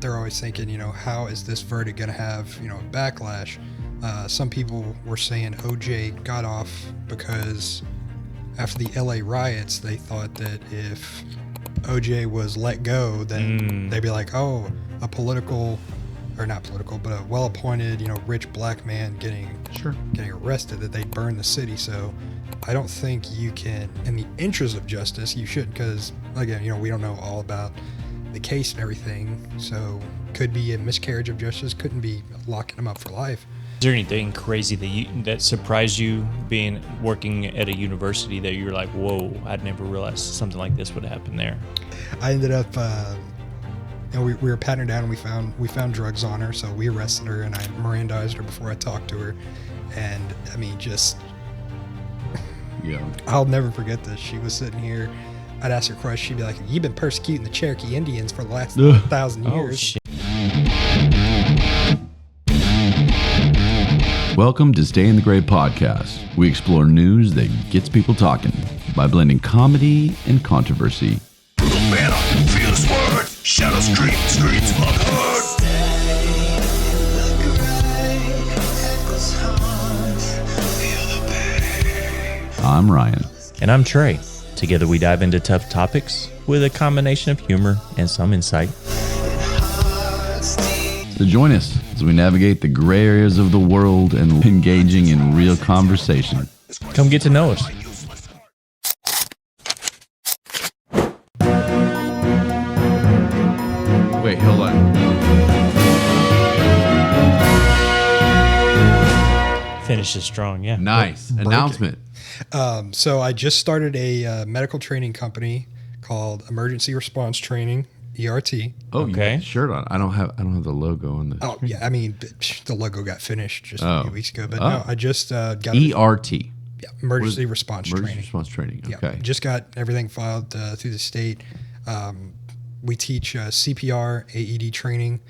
they're always thinking, how is this verdict going to have, a backlash? Some people were saying OJ got off because after the LA riots, they thought that if OJ was let go, then they'd be like, oh, a political, or not political, but a well-appointed, rich black man getting arrested, that they'd burn the city. So I don't think you can, in the interest of justice, you should, because again, we don't know all about the case and everything. So could be a miscarriage of justice, couldn't be locking him up for life. Is there anything crazy that surprised you working at a university that you were like, whoa, I'd never realized something like this would happen there? I ended up, we were patting her down and we found drugs on her, so we arrested her and I Mirandized her before I talked to her. And I mean, I'll never forget this. She was sitting here. I'd ask her questions. She'd be like, "You've been persecuting the Cherokee Indians for the last 1,000 years." Oh, shit. Welcome to Stay in the Gray podcast. We explore news that gets people talking by blending comedy and controversy. Feel the sword, shadow screams unheard. I'm Ryan. And I'm Trey. Together we dive into tough topics with a combination of humor and some insight. So join us as we navigate the gray areas of the world and engaging in real conversation. Come get to know us. Wait, hold on. Finish it strong, yeah. Nice. Announcement. So I just started a medical training company called Emergency Response Training, ERT. Oh, Okay. you got the shirt on. I don't have the logo on the Oh yeah, I mean the logo got finished just a few weeks ago, but no, I just got ERT. Emergency Response Emergency Training. Response Training. Yeah, Okay. just got everything filed through the state. We teach CPR, AED training.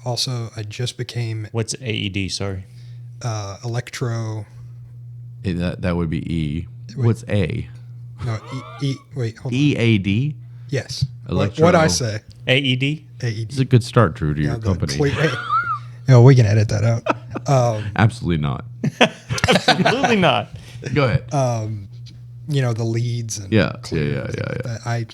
Also, I just became What's AED? Sorry. electro. That would be E. Wait. What's A? No, wait, hold on. EAD? Yes. Electro. What I say? AED? AED. It's a good start, Drew, to your Good. company. Yeah, we can edit that out. Absolutely not. Absolutely not. Go ahead. The leads and Yeah. I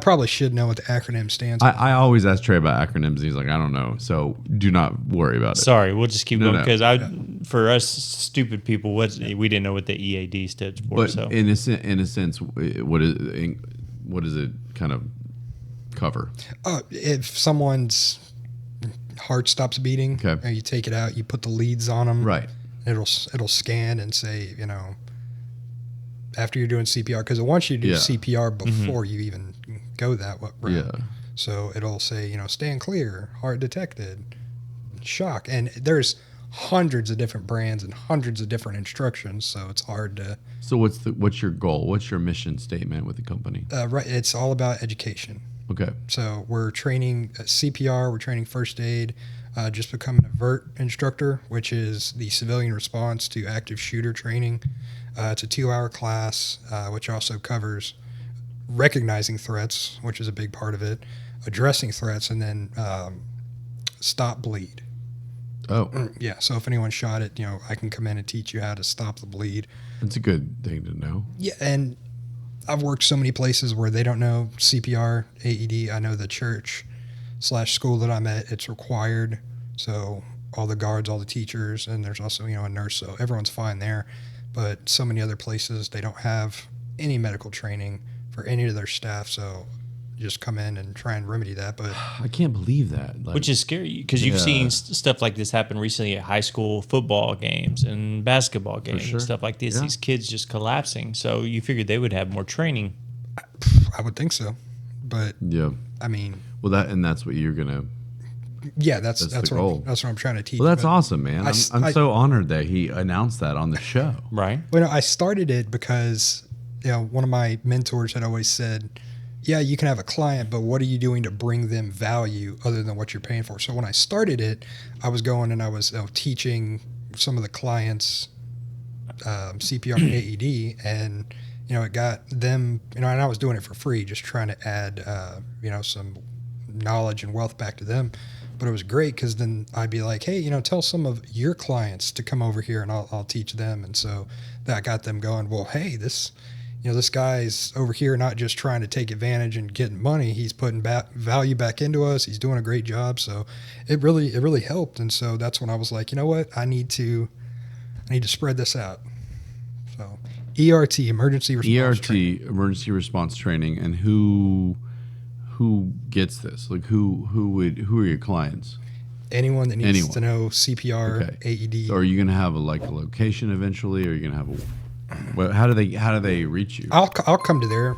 probably should know what the acronym stands for. I always ask Trey about acronyms, and he's like, I don't know. So do not worry about it. Sorry, we'll just keep No, going no. because for us stupid people, we didn't know what the EAD stood for. But So in a sense, what does it kind of cover? If someone's heart stops beating, Okay. you take it out, you put the leads on them. Right. It'll scan and say, after you're doing CPR, because it wants you to do CPR before you even go that route. Yeah. So it'll say, stand clear, heart detected, shock. And there's hundreds of different brands and hundreds of different instructions, so it's hard to... So what's your goal? What's your mission statement with the company? Right, it's all about education. Okay. So we're training CPR, we're training first aid, just becoming a VERT instructor, which is the civilian response to active shooter training. It's a 2-hour class, which also covers recognizing threats, which is a big part of it, addressing threats, and then stop bleed. Oh, Yeah, so if anyone shot it, I can come in and teach you how to stop the bleed. that's a good thing to know. Yeah, and I've worked so many places where they don't know CPR, AED. I know the church/school that I'm at, it's required. So all the guards, all the teachers, and there's also, a nurse. So everyone's fine there. But so many other places, they don't have any medical training for any of their staff. So just come in and try and remedy that. But I can't believe that. which is scary because you've seen stuff like this happen recently at high school football games and basketball games sure. and stuff like this. Yeah. These kids just collapsing. So you figured they would have more training. I would think so. But Yeah. I mean, Well, that's what you're gonna. yeah, that's the what goal. that's what I'm trying to teach. Well, that's But awesome, man. I'm so honored that he announced that on the show. Right. Well, I started it because, one of my mentors had always said, yeah, you can have a client, but what are you doing to bring them value other than what you're paying for? So when I started it, I was going and I was teaching some of the clients CPR and AED, and, it got them, and I was doing it for free, just trying to add, some knowledge and wealth back to them. But it was great because then I'd be like, hey, tell some of your clients to come over here and I'll teach them. And so that got them going, well, hey, this guy's over here not just trying to take advantage and getting money. He's putting value back into us. He's doing a great job. So it really helped. And so that's when I was like, you know what? I need to spread this out. So ERT, emergency response training. emergency response training. And who gets this? Like who are your clients? Anyone that needs to know CPR, Okay. AED. So are you going to have a location eventually, or are you going to have well, how do they reach you? I'll come to there.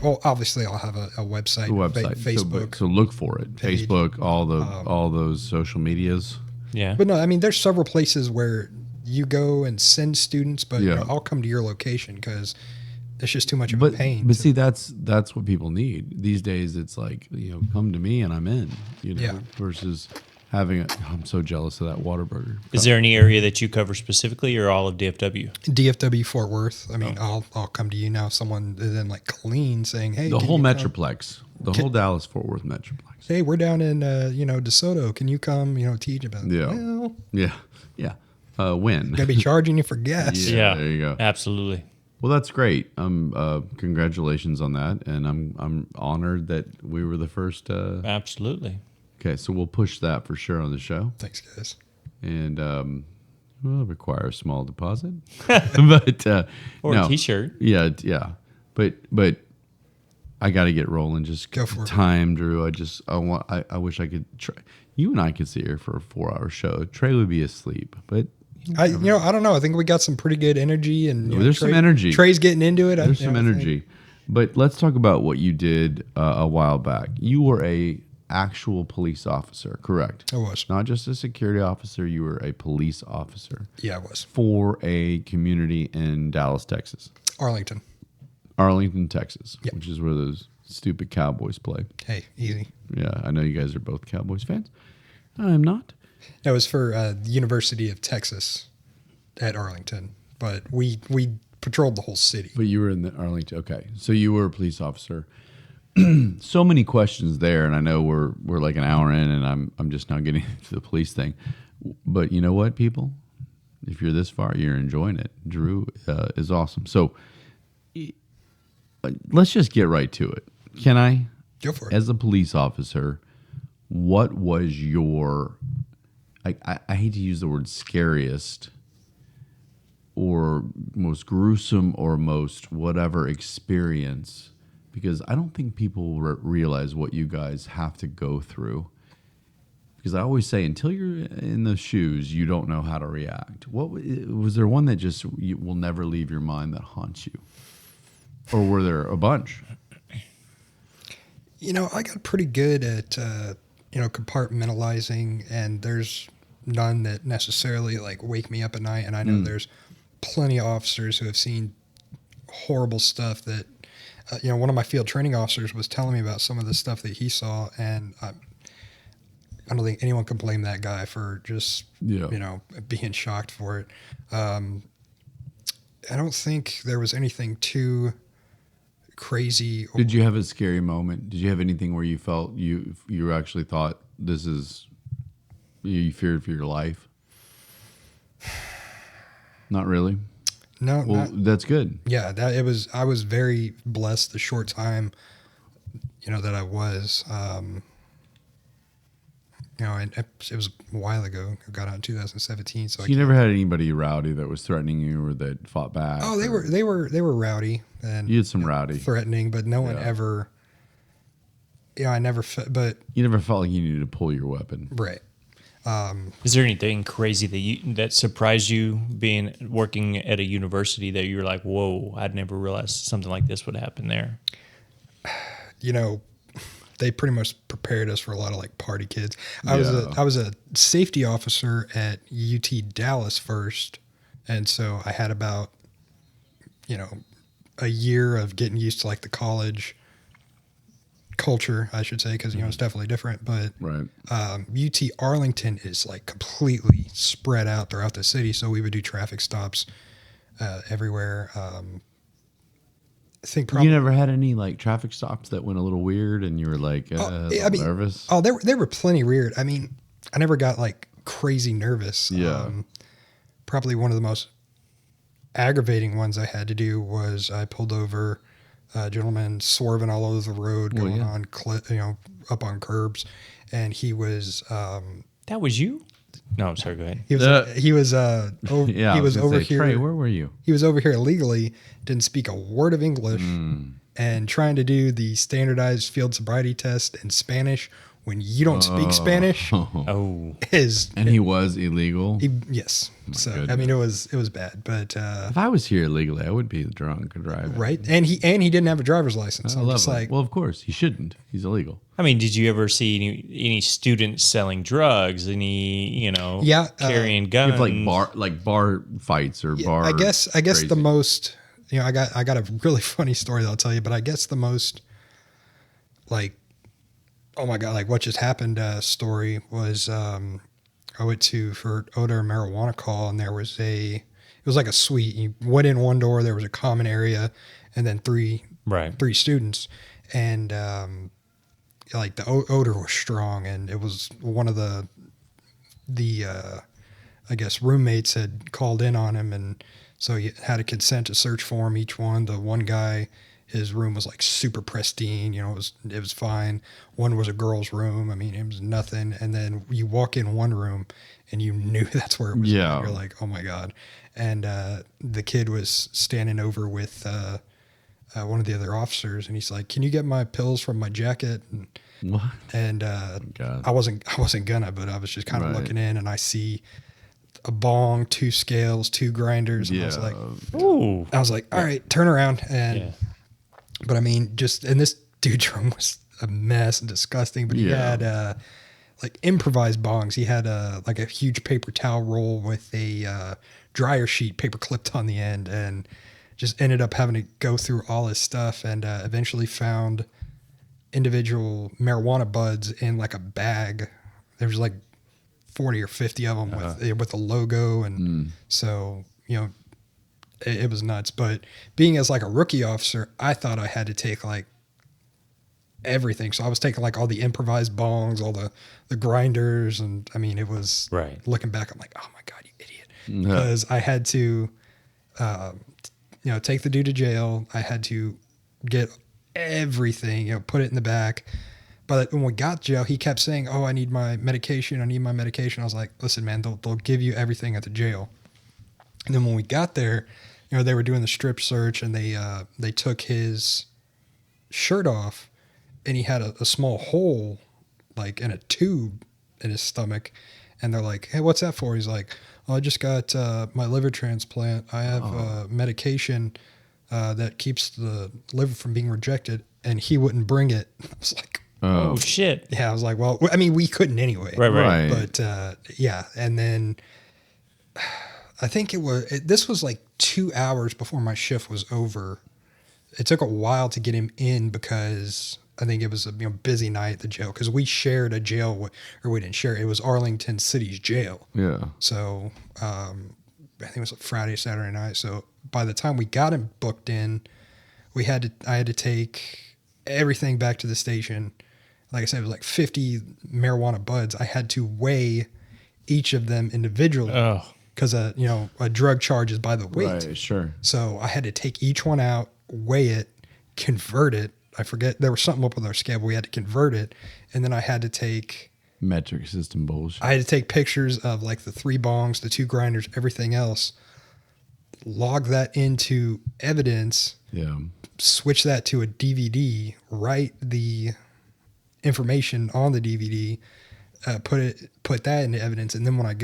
Well, obviously I'll have a website, Facebook. So look for it. page. Facebook, all those social medias. Yeah. But no, I mean, there's several places where you go and send students, but I'll come to your location because it's just too much of a pain. But see, that's what people need these days. It's like, come to me and I'm in. Versus having I'm so jealous of that Whataburger. Is there any area that you cover specifically, or all of DFW? DFW Fort Worth. I mean, I'll come to you now. Someone is in like Killeen saying, hey, the whole Metroplex, whole Dallas Fort Worth Metroplex. Hey, we're down in DeSoto. Can you come teach about? Well, yeah. When gonna be charging you for gas. Yeah, there you go. Absolutely. Well, that's great. Congratulations on that, and I'm honored that we were the first. Absolutely. Okay, so we'll push that for sure on the show. Thanks, guys. And we'll require a small deposit, but or a T-shirt. Yeah. But I got to get rolling. Just go for time, Drew. I wish I could try. You and I could sit here for a 4-hour show. Trey would be asleep, but I don't know. I think we got some pretty good energy, and there's some energy. Trey's getting into it. There's some energy. But let's talk about what you did a while back. You were a actual police officer, correct? I was. Not just a security officer. You were a police officer. Yeah, I was. For a community in Dallas, Texas. Arlington, Texas, yep. Which is where those stupid Cowboys play. Hey, easy. Yeah, I know you guys are both Cowboys fans. I'm not. That was for the University of Texas at Arlington, but we patrolled the whole city. But you were in the Arlington. Okay, so you were a police officer. So many questions there, and I know we're like an hour in, and I'm just now getting to the police thing. But you know what, people? If you're this far, you're enjoying it. Drew is awesome. So let's just get right to it. Can I? Go for it. As a police officer, what was your, I hate to use the word scariest or most gruesome or most whatever experience, because I don't think people realize what you guys have to go through. Because I always say, until you're in those shoes, you don't know how to react. What was there one that just will never leave your mind that haunts you? Or were there a bunch? I got pretty good at, compartmentalizing, and there's none that necessarily like wake me up at night. And I know there's plenty of officers who have seen horrible stuff that, one of my field training officers was telling me about some of the stuff that he saw. And I don't think anyone can blame that guy for just, being shocked for it. I don't think there was anything too crazy. Did you have a scary moment? Did you have anything where you felt you actually thought you feared for your life? Not really. No. Well, that's good. Yeah, I was very blessed the short time, that I was. It was a while ago. I got out in 2017. So you never had anybody rowdy that was threatening you or that fought back? Oh, they were rowdy. And you had some rowdy threatening, but no one ever. I never. But you never felt like you needed to pull your weapon, right? Is there anything crazy that surprised you working at a university that you were like, whoa, I'd never realized something like this would happen there? They pretty much prepared us for a lot of like party kids. I was a safety officer at UT Dallas first, and so I had about a year of getting used to like the college culture, I should say, because it's definitely different. But right. UT Arlington is like completely spread out throughout the city, so we would do traffic stops everywhere. think probably You never had any like traffic stops that went a little weird, and you were like nervous. Oh, they were plenty weird. I mean, I never got like crazy nervous. Yeah. Probably one of the most aggravating ones I had to do was I pulled over a gentleman swerving all over the road, going on up on curbs, and he was. That was you? No, I'm sorry. Go ahead. He was over here. Trey, where were you? He was over here illegally, didn't speak a word of English, and trying to do the standardized field sobriety test in Spanish when you don't speak Spanish And he was illegal. Yes. So goodness. I mean, it was bad, but If I was here illegally, I would be drunk and driving. right. And he didn't have a driver's license. I I'm love just it. like, Well, of course he shouldn't. He's illegal. I mean, did you ever see any students selling drugs? Any carrying guns? You have like bar fights or bar. I guess crazy. the most, I got a really funny story that I'll tell you, but I guess the most like, oh my God, like what just happened story was I went for odor marijuana call, and it was like a suite. You went in one door, there was a common area, and then three students, and like the odor was strong, and it was one of the I guess roommates had called in on him, and so you had a consent to search for him. Each one, the one guy, his room was like super pristine, it was fine. One was a girl's room. I mean, it was nothing. And then you walk in one room and you knew that's where it was. Yeah. You're like, oh my God. And the kid was standing over with one of the other officers, and he's like, can you get my pills from my jacket? And, What? and God. I wasn't gonna, but I was just kind of looking in, and I see a bong, 2 scales, 2 grinders. And I was like, Ooh. all right, turn around. And, but I mean, and this dude's room was a mess and disgusting, but he had, like improvised bongs. He had like a huge paper towel roll with a dryer sheet paper clipped on the end, and just ended up having to go through all his stuff, and eventually found individual marijuana buds in like a bag. There was like 40 or 50 of them with a logo. And so, it was nuts. But being as like a rookie officer, I thought I had to take like everything. So I was taking like all the improvised bongs, all the grinders. And I mean, it was looking back, I'm like, oh my God, you idiot. Because I had to, take the dude to jail. I had to get everything, put it in the back. But when we got to jail, he kept saying, oh, I need my medication. I was like, listen, man, they'll give you everything at the jail. And then when we got there, they were doing the strip search, and they took his shirt off, and he had a small hole, like in a tube in his stomach. And they're like, hey, what's that for? He's like, oh, I just got my liver transplant. I have medication that keeps the liver from being rejected, and he wouldn't bring it. I was like, oh shit. Yeah, I was like, well, I mean, we couldn't anyway. Right. But yeah, and then I think this was like 2 hours before my shift was over. It took a while to get him in because I think it was a busy night at the jail, because we shared a jail, or we didn't share. It was Arlington City's jail. Yeah. So I think it was a Friday, Saturday night. So by the time we got him booked in, I had to take everything back to the station. Like I said, it was like 50 marijuana buds. I had to weigh each of them individually because a drug charge is by the weight. Right, sure. So I had to take each one out, weigh it, convert it. I forget, there was something up with our scale, but we had to convert it. And then I had to take metric system bullshit. I had to take pictures of like the 3 bongs, the 2 grinders, everything else, log that into evidence, switch that to a DVD, write the information on the DVD, put that into evidence. And then when I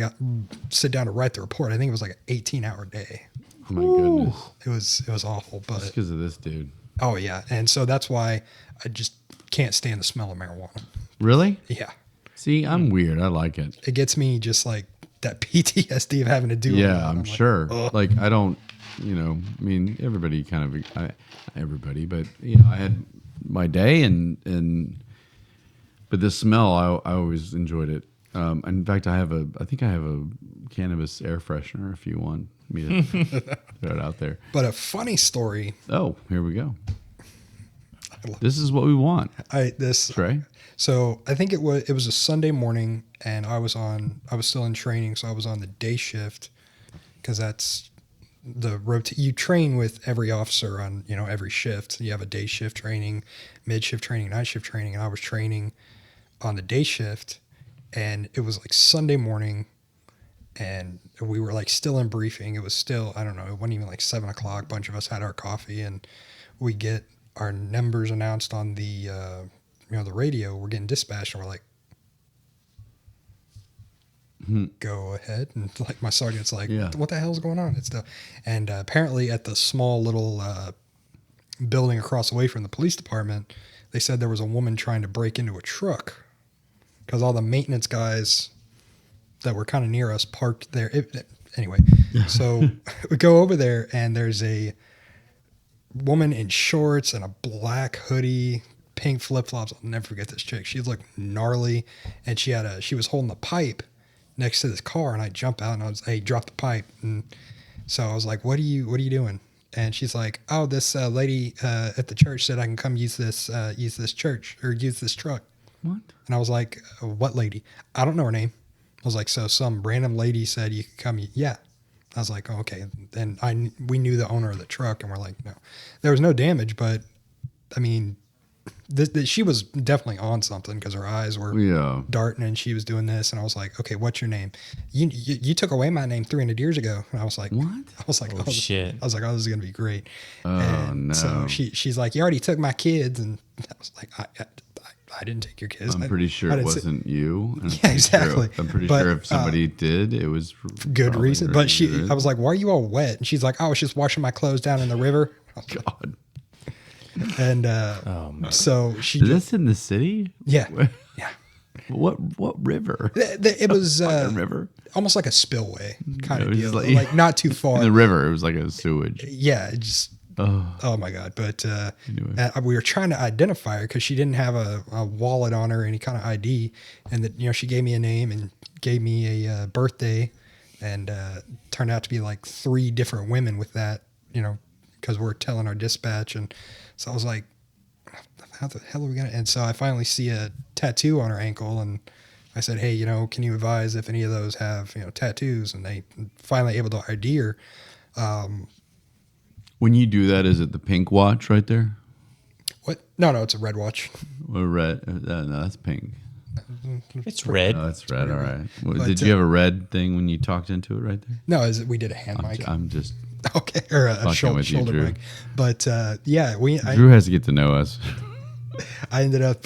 sit down to write the report, I think it was like an 18-hour day. Oh my goodness. It was awful, but just because of this dude. Oh yeah. And so that's why I just can't stand the smell of marijuana. Really? Yeah. See, I'm weird. I like it. It gets me just like that PTSD of having to do it. Yeah, I'm sure. Like, I don't, I mean, everybody kind of, everybody, but, I had my day but the smell, I always enjoyed it. In fact, I think I have a cannabis air freshener if you want me to throw it out there. But a funny story. Oh, here we go. This is what we want, Trey. So I think it was a Sunday morning, and I was still in training, so I was on the day shift because that's the you train with every officer on every shift. You have a day shift training, mid shift training, night shift training, and I was training on the day shift, and it was like Sunday morning, and we were like still in briefing. It was still, I don't know, it wasn't even like 7 o'clock. A bunch of us had our coffee, and we get our numbers announced on the the radio. We're getting dispatched, and we're like, go ahead. And like my sergeant's like, what the hell's going on? And apparently at the small little building across the way from the police department, they said there was a woman trying to break into a truck because all the maintenance guys that were kind of near us parked there. Anyway, so we go over there, and there's a woman in shorts and a black hoodie, pink flip-flops. I'll never forget this chick. She looked gnarly, and she was holding the pipe next to this car, and I jump out, and I was, hey, drop the pipe. And so I was like, what are you doing? And she's like, oh, this lady at the church said I can come use this church or use this truck. What? And I was like, what lady? I don't know her name. I was like, so some random lady said you could come. Yeah. I was like, oh, okay. And we knew the owner of the truck, and we're like, no, there was no damage, but I mean, she was definitely on something because her eyes were darting, and she was doing this. And I was like, okay, what's your name? You took away my name 300 years ago. And I was like, what? I was like, oh shit. I was like, oh, this is going to be great. Oh, and no. So she's like, you already took my kids. And I was like, I didn't take your kids. I'm pretty sure it wasn't you. Yeah, exactly. I'm pretty sure if somebody did, it was for good reason. But I was like, why are you all wet? And she's like, I was just washing my clothes down in the river. God. And so she. Is this in the city? Yeah. Yeah. What river? It was river, almost like a spillway kind of deal. Like not too far. In the river, it was like a sewage. Yeah, it just. Oh my God! But anyway. We were trying to identify her because she didn't have a wallet on her, any kind of ID, and that she gave me a name and gave me a birthday, and turned out to be like 3 different women with that, because we're telling our dispatch, and so I was like, how the hell are we gonna? And so I finally see a tattoo on her ankle, and I said, hey, can you advise if any of those have tattoos? And they finally able to ID her. When you do that, is it the pink watch right there? What? No, it's a red watch. Or red? No, that's pink. It's red. Oh, it's red. All right. Well, did you have a red thing when you talked into it right there? No, we did a hand mic. I'm just okay, or a shoulder mic. But yeah, Drew has to get to know us. I ended up,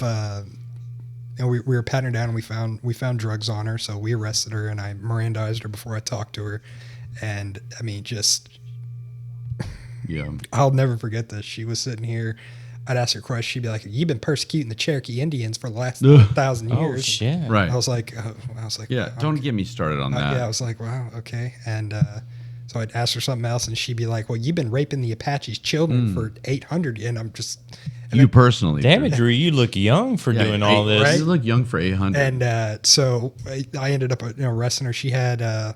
we were patting her down, and we found drugs on her, so we arrested her, and I Mirandized her before I talked to her, and I mean, just. Yeah, I'll never forget this. She was sitting here. I'd ask her a question. She'd be like, "You've been persecuting the Cherokee Indians for the last 1,000 years." Oh shit! Right. I was like, yeah. Don't get me started on that. Yeah, I was like, wow, okay. And so I'd ask her something else, and she'd be like, "Well, you've been raping the Apaches' children for 800," and I'm just. Personally, damn it, Drew, you look young for doing all this. Right? You look young for 800. And so I ended up arresting her. She had, I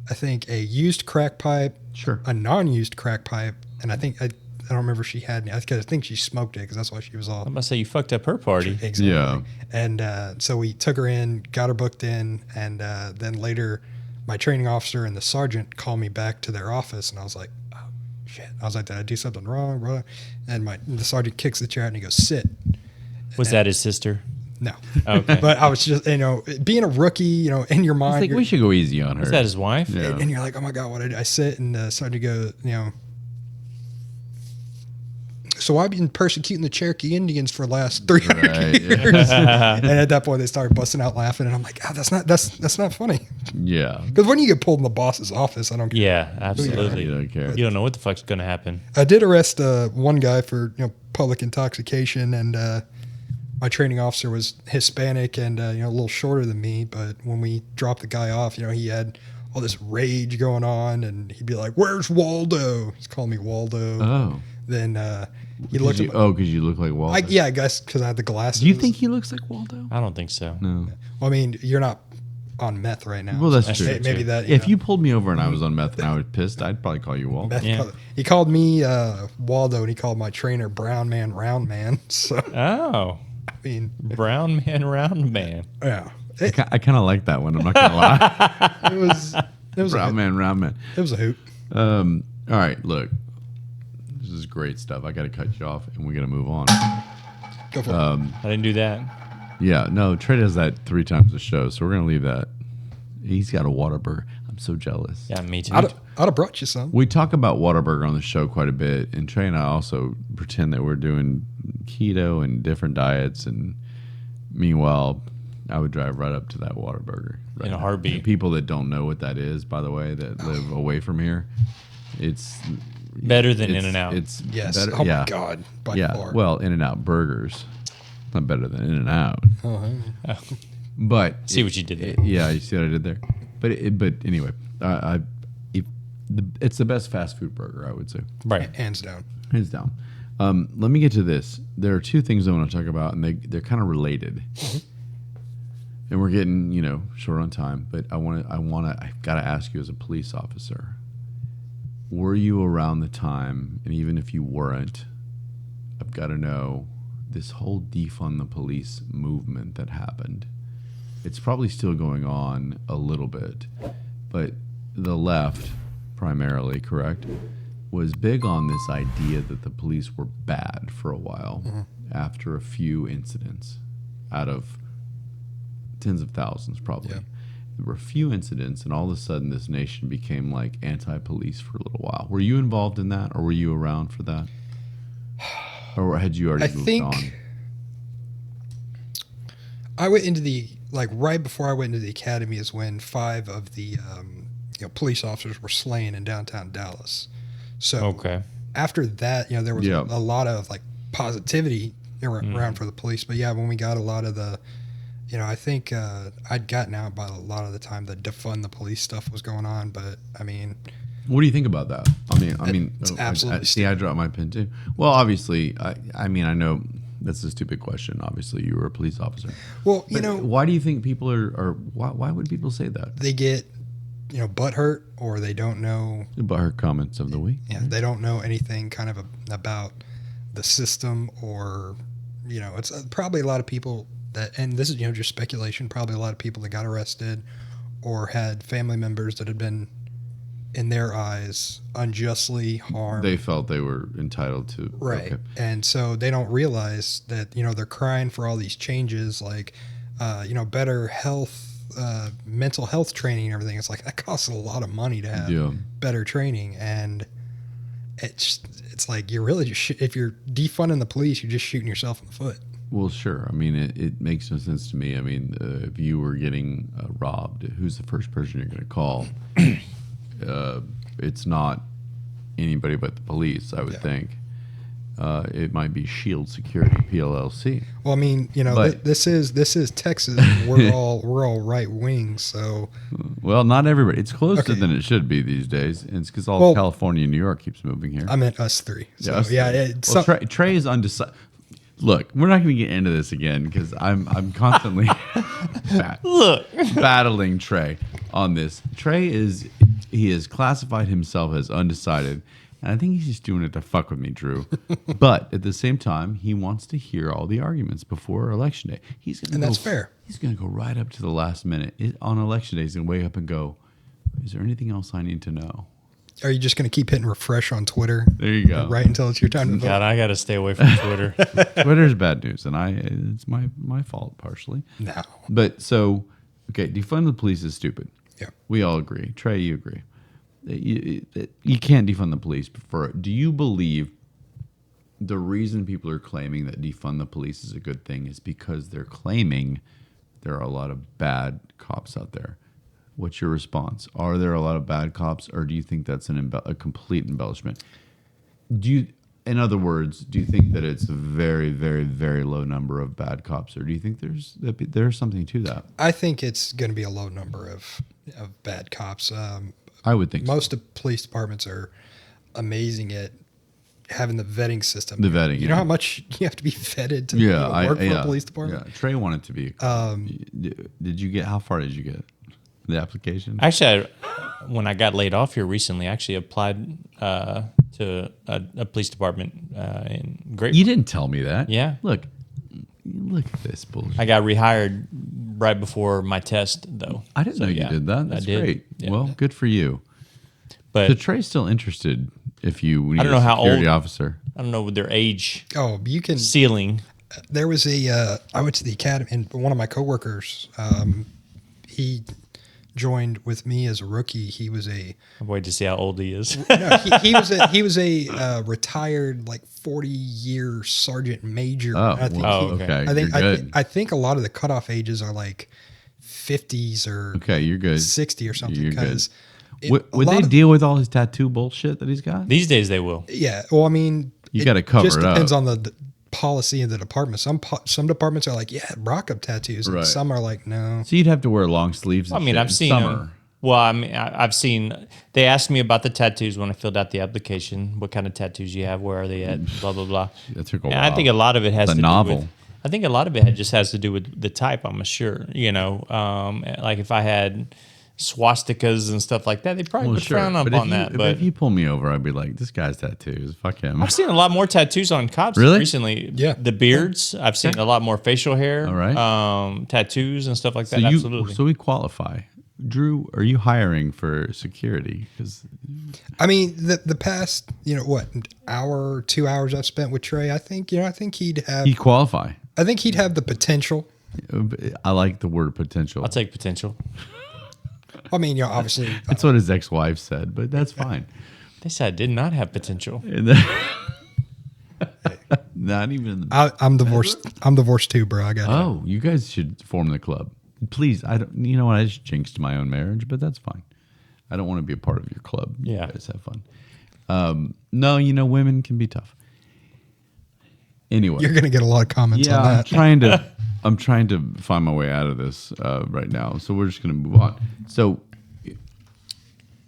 think, a used crack pipe. Sure. A non-used crack pipe, and I think I don't remember if she had any. I think she smoked it because that's why she was all. I'm gonna say you fucked up her party. Exactly. Yeah. And so we took her in, got her booked in, and then later, my training officer and the sergeant called me back to their office, and I was like, "Oh shit!" I was like, "Did I do something wrong, bro?" And the sergeant kicks the chair out and he goes, "Sit." Was that his sister? No. Okay. But I was just, being a rookie, in your mind. I think we should go easy on her. Was that his wife? Yeah. And you're like, oh my God, what did I sit and started to go, so I've been persecuting the Cherokee Indians for the last 300 years. And at that point they started busting out laughing, and I'm like, oh, that's not funny. Yeah. Because when you get pulled in the boss's office, I don't care. Yeah, absolutely. You don't care. You don't know what the fuck's gonna happen. I did arrest one guy for public intoxication, and my training officer was Hispanic and a little shorter than me. But when we dropped the guy off, he had all this rage going on, and he'd be like, "Where's Waldo?" He's calling me Waldo. Oh. Then he looked. Because you look like Waldo. I guess because I had the glasses. Do you think he looks like Waldo? I don't think so. No. Well, I mean, you're not on meth right now. Well, that's That's true. true. Maybe that. If you pulled me over and I was on meth and I was pissed, I'd probably call you Walt. meth Yeah. he called me Waldo, and he called my trainer Brown Man, Round Man. So Oh, I mean, brown man, round man. yeah, I kind of like that one. I'm not gonna lie. it was a round man. It was a hoot. All right, look, this is great stuff. I got to cut you off, and we got to move on. Go for it. I didn't do that. Yeah, no, Trey does that 3 times a show, so we're gonna leave that. He's got a Whataburger. I'm so jealous. Yeah, me too. I'd have brought you some. We talk about Whataburger on the show quite a bit, and Trey and I also pretend that we're doing keto and different diets. And meanwhile, I would drive right up to that Whataburger right In a now. heartbeat. And people that don't know what that is, by the way, that live away from here, it's Better than it's- In-N-Out. It's Yes. better, Oh yeah, my God. By yeah. far. Well, In-N-Out burgers, not better than In-N-Out, Oh, but See what you did there. yeah, you see what I did there. But anyway, it's the best fast food burger, I would say. Right. hands down. Hands down. Let me get to this. There are 2 things I want to talk about, and they're kind of related. And we're getting, short on time. But I've got to ask you as a police officer, were you around the time, and even if you weren't, I've got to know this whole defund the police movement that happened. It's probably still going on a little bit, but the left, primarily, correct, was big on this idea that the police were bad for a while after a few incidents out of tens of thousands, probably. Yeah. There were a few incidents, and all of a sudden this nation became like anti-police for a little while. Were you involved in that, or were you around for that? Or had you already I moved think on? I went into right before I went into the academy is when 5 of the police officers were slain in downtown Dallas. So Okay. after that, there was Yeah. a lot of positivity around for the police. But yeah, when we got a lot of the, I think I'd gotten out by a lot of the time the defund the police stuff was going on. But I mean, What do you think about that? I mean, It's absolutely see, I dropped my pen too. Well, obviously, I mean, I know that's a stupid question. Obviously, you were a police officer. well, But why do you think people are why would people say that? they get butt hurt, or they don't know. About her comments of the week. Yeah, they don't know anything kind of about the system, or it's probably a lot of people that, and this is just speculation, probably a lot of people that got arrested or had family members that had been, in their eyes, unjustly harmed. They felt they were entitled to. Right. Okay. And so they don't realize that, they're crying for all these changes, like, better health, mental health training and everything. It's like, that costs a lot of money to have Yeah. better training. And it's like, you're really just, if you're defunding the police, you're just shooting yourself in the foot. Well, sure. I mean, it makes no sense to me. I mean, if you were getting robbed, who's the first person you're going to call? It's not anybody but the police, I would think. It might be Shield Security PLLC. Well, I mean, But- this is Texas. We're all right wing. So Well, not everybody. It's closer Okay. than it should be these days. And it's because all Well- California and New York keeps moving here. I meant us 3. So us yeah, three. it's Well, Trey is undecided. Look, we're not going to get into this again because I'm constantly battling Trey on this. Trey he has classified himself as undecided, and I think he's just doing it to fuck with me, Drew. But at the same time, he wants to hear all the arguments before election day. And that's fair. He's going to go right up to the last minute on election day. He's going to wake up and go, "Is there anything else I need to know?" Are you just going to keep hitting refresh on Twitter? There you go. Right until it's your time to vote. God, I got to stay away from Twitter. Twitter's bad news, and it's my fault partially. No. But so, okay, defund the police is stupid. Yeah. We all agree. Trey, you agree. You can't defund the police. Do you believe the reason people are claiming that defund the police is a good thing is because they're claiming there are a lot of bad cops out there? What's your response? Are there a lot of bad cops, or do you think that's a complete embellishment? In other words, do you think that it's a very, very, very low number of bad cops, or do you think there's something to that? I think it's going to be a low number of bad cops. I would think Most of police departments are amazing at having the vetting system. The vetting, You know how much you have to be vetted to Yeah, work for a police department? Yeah, Trey wanted to be. Did you get? How far did you get? the application? Actually, when I got laid off here recently, I actually applied to a police department in Great. You didn't tell me that. Yeah. Look at this bullshit. I got rehired right before my test, though. I didn't know you did that. That's great. Yeah. Well, good for you. But So Trey's still interested if you need I don't a know how security old- officer. I don't know their age Oh, you can. ceiling. There was I went to the academy, and one of my coworkers, he joined with me as a rookie. He was I'm waiting to see how old he is. he was a retired 40-year sergeant major. Oh, I think well, okay. okay. I think You're good. I think a lot of the cutoff ages are 50s or Okay, you're good. 60 or something. You're good. Because Would they deal with all his tattoo bullshit that he's got? These days they will. Yeah. Well, I mean, You gotta cover just it depends up. on the policy in the department. Some departments are like, yeah, rock up tattoos, and Right. some are like, no. So you'd have to wear long sleeves. And I mean, shit I've in seen summer. them. Well, I mean, I've seen. They asked me about the tattoos when I filled out the application. What kind of tattoos you have? Where are they at? Blah blah blah. That took a And while. I think a lot of it has It's a to novel. do with. I think a lot of it just has to do with the type. I'm sure. Like if I had swastikas and stuff like that, they probably would frown up But on that. But if you pull me over, I'd be like, this guy's tattoos. Fuck him. I've seen a lot more tattoos on cops Really? recently. Yeah. The beards. I've seen a lot more facial hair. All right. Tattoos and stuff like So that. Absolutely. So we qualify. Drew, are you hiring for security? Because I mean, the past, hour, 2 hours I've spent with Trey, I think he'd have, you qualify. I think he'd have the potential. I like the word potential. I'll take potential. I mean, obviously, That's what his ex-wife said, but that's fine. They said I did not have potential. And then- Not even. I'm divorced. I'm divorced too, bro. I got you. Oh, you guys should form the club, please. I don't. You know what? I just jinxed my own marriage, but that's fine. I don't want to be a part of your club. Yeah. You guys have fun. No, women can be tough. Anyway, You're gonna get a lot of comments yeah, on that. I'm trying to find my way out of this right now. So we're just going to move on. So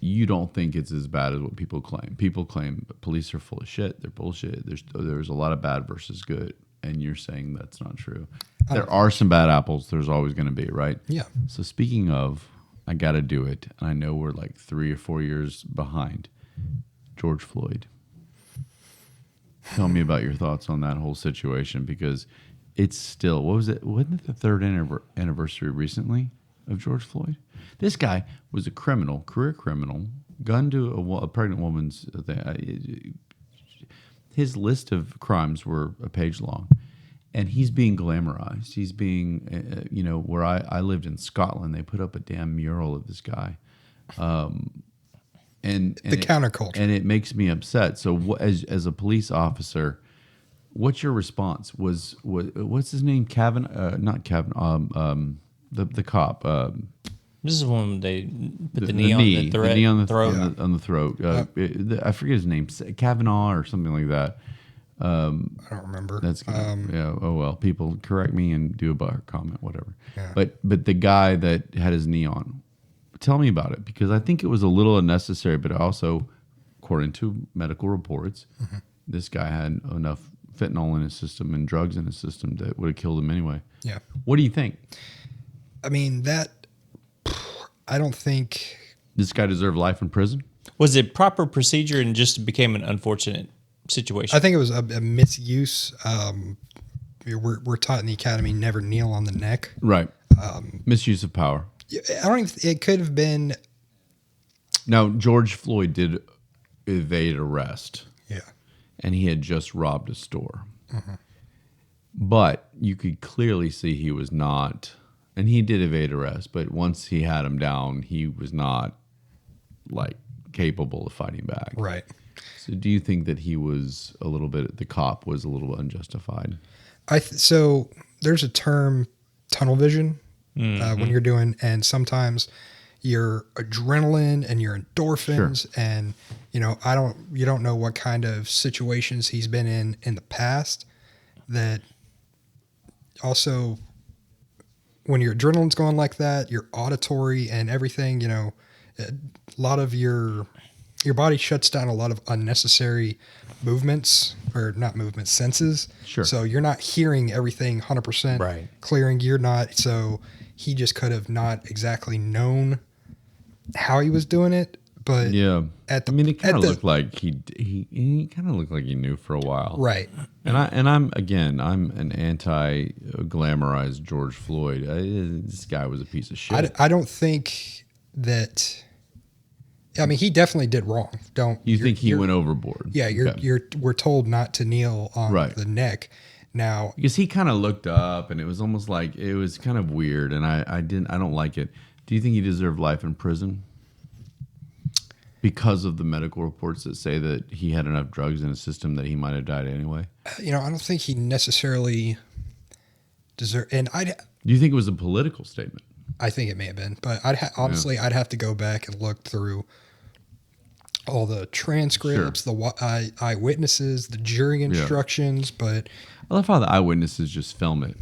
you don't think it's as bad as what people claim? People claim police are full of shit. They're bullshit. There's a lot of bad versus good, and you're saying that's not true. There are some bad apples. There's always going to be, right? Yeah. So speaking of, I got to do it. And I know we're like 3 or 4 years behind. George Floyd. Tell me about your thoughts on that whole situation, because it's still, what was it? Wasn't it the third anniversary recently of George Floyd? This guy was a criminal, career criminal, gunned to a pregnant woman's thing. His list of crimes were a page long, and he's being glamorized. He's being, where I lived in Scotland, they put up a damn mural of this guy. And The counterculture. and it makes me upset. So, as a police officer, what's your response? What's his name? Not Cavan. The cop. This is when they put the knee on the throat. The knee on the throat. on the throat. I forget his name, Kavanaugh or something like that. I don't remember. That's yeah. Oh well, people correct me and do a bar comment, whatever. Yeah. But the guy that had his knee on, tell me about it, because I think it was a little unnecessary, but also, according to medical reports, this guy had enough fentanyl in his system and drugs in his system that would have killed him anyway. Yeah. What do you think? I mean, I don't think. This guy deserved life in prison? Was it proper procedure and just became an unfortunate situation? I think it was a misuse. We're taught in the academy never kneel on the neck. Right. Misuse of power. I don't even. It could have been. Now, George Floyd did evade arrest, Yeah. and he had just robbed a store. But you could clearly see he was not, and he did evade arrest, but once he had him down, he was not, capable of fighting back. Right. So do you think that the cop was a little unjustified? So there's a term, tunnel vision, when you're doing, and sometimes your adrenaline and your endorphins, and you don't know what kind of situations he's been in the past. That also, when your adrenaline's going like that, your auditory and everything, a lot of your body shuts down a lot of unnecessary movements, or not movements, senses. Sure. So you're not hearing everything 100% Right. clearing. You're not. So he just could have not exactly known how he was doing it. But Yeah. at the, I mean, it kind at of the- looked like he kind of looked like he knew for a while. right. And I'm an anti-glamorized George Floyd. This guy was a piece of shit. I don't think that. I mean, he definitely did wrong. You think he went overboard? Yeah, we're told not to kneel on Right. the neck. Now, Because he kind of looked up, and it was almost like it was kind of weird, and I don't like it. Do you think he deserved life in prison? Because of the medical reports that say that he had enough drugs in his system that he might have died anyway? I don't think he necessarily deserved. And Do you think it was a political statement? I think it may have been, but honestly, I'd have to go back and look through all the transcripts, the eyewitnesses, the jury instructions. But I love how the eyewitnesses just film it.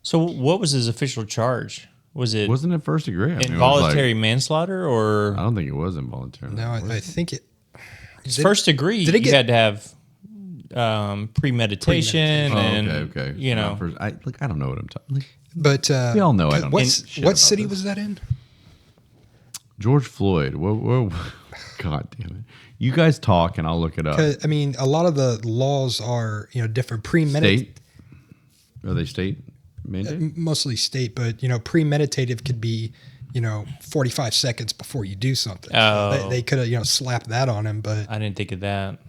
So what was his official charge? Was it Wasn't it first degree? I mean, it was involuntary manslaughter or I don't think it was involuntary. no, I think it. first degree? Did it You get- had to have premeditation and Okay. you know. I don't know what I'm talking. Like, But we all know I don't know What shit about city this. was that in? George Floyd. Whoa. God damn it! You guys talk, and I'll look it up. 'Cause, I mean, a lot of the laws are different. State? Are they state mandated? Mostly state, but premeditative could be 45 seconds before you do something. Oh. They could have slapped that on him, but I didn't think of that.